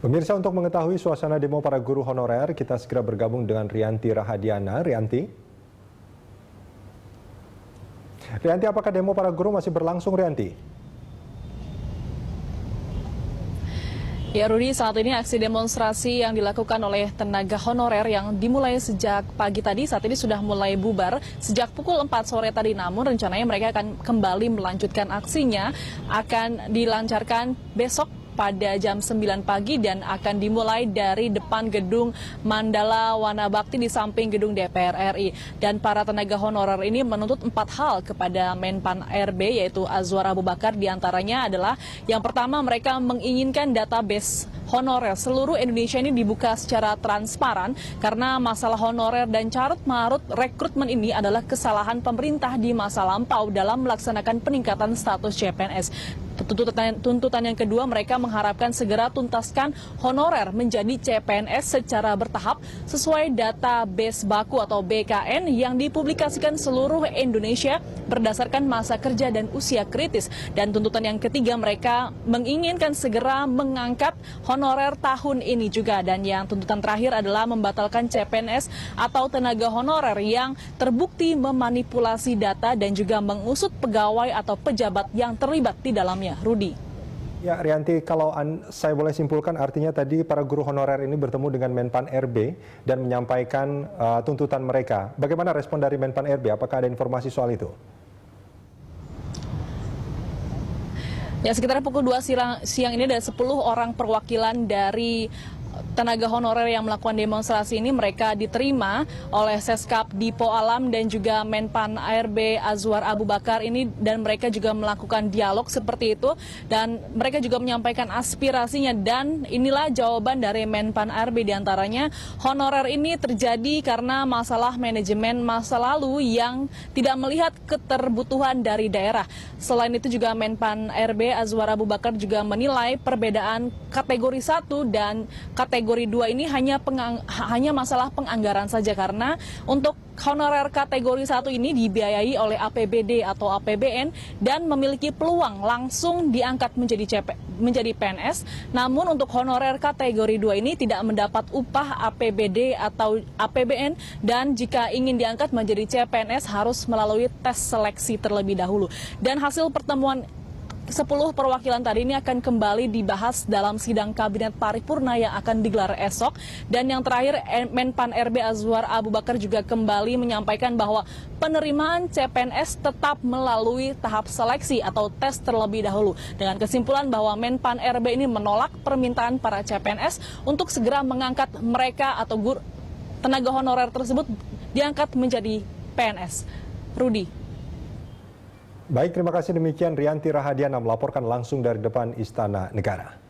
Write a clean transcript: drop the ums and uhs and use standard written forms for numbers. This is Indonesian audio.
Pemirsa, untuk mengetahui suasana demo para guru honorer, kita segera bergabung dengan Rianti Rahadiana. Rianti, apakah demo para guru masih berlangsung, Rianti? Ya Rudi, saat ini aksi demonstrasi yang dilakukan oleh tenaga honorer yang dimulai sejak pagi tadi saat ini sudah mulai bubar sejak pukul 4 sore tadi, namun rencananya mereka akan kembali melanjutkan aksinya, akan dilancarkan besok pada jam 9 pagi dan akan dimulai dari depan gedung Mandala Wanabakti di samping gedung DPR RI. Dan para tenaga honorer ini menuntut 4 hal kepada Menpan RB, yaitu Azwar Abu Bakar. Diantaranya adalah yang pertama, mereka menginginkan database honorer seluruh Indonesia ini dibuka secara transparan karena masalah honorer dan carut marut rekrutmen ini adalah kesalahan pemerintah di masa lampau dalam melaksanakan peningkatan status CPNS. Tuntutan yang kedua, mereka mengharapkan segera tuntaskan honorer menjadi CPNS secara bertahap sesuai database baku atau BKN yang dipublikasikan seluruh Indonesia berdasarkan masa kerja dan usia kritis. Dan tuntutan yang ketiga, mereka menginginkan segera mengangkat honorer tahun ini juga. Dan yang tuntutan terakhir adalah membatalkan CPNS atau tenaga honorer yang terbukti memanipulasi data dan juga mengusut pegawai atau pejabat yang terlibat di dalamnya. Rudi. Ya, Rianti, kalau saya boleh simpulkan, artinya tadi para guru honorer ini bertemu dengan Menpan RB dan menyampaikan tuntutan mereka. Bagaimana respon dari Menpan RB? Apakah ada informasi soal itu? Ya, sekitar pukul 2 siang ini ada 10 orang perwakilan dari tenaga honorer yang melakukan demonstrasi ini. Mereka diterima oleh Seskap Dipo Alam dan juga Menpan ARB Azwar Abu Bakar ini, dan mereka juga melakukan dialog seperti itu dan mereka juga menyampaikan aspirasinya. Dan inilah jawaban dari Menpan ARB, diantaranya honorer ini terjadi karena masalah manajemen masa lalu yang tidak melihat keterbutuhan dari daerah. Selain itu juga Menpan ARB Azwar Abu Bakar juga menilai perbedaan kategori 1 dan kategori 2 ini hanya masalah penganggaran saja, karena untuk honorer kategori 1 ini dibiayai oleh APBD atau APBN dan memiliki peluang langsung diangkat menjadi PNS. Namun untuk honorer kategori 2 ini tidak mendapat upah APBD atau APBN, dan jika ingin diangkat menjadi CPNS harus melalui tes seleksi terlebih dahulu. Dan hasil pertemuan 10 perwakilan tadi ini akan kembali dibahas dalam sidang kabinet paripurna yang akan digelar esok. Dan yang terakhir, Menpan RB Azwar Abu Bakar juga kembali menyampaikan bahwa penerimaan CPNS tetap melalui tahap seleksi atau tes terlebih dahulu. Dengan kesimpulan bahwa Menpan RB ini menolak permintaan para CPNS untuk segera mengangkat mereka atau tenaga honorer tersebut diangkat menjadi PNS. Rudi. Baik, terima kasih, demikian Rianti Rahadiana melaporkan langsung dari depan Istana Negara.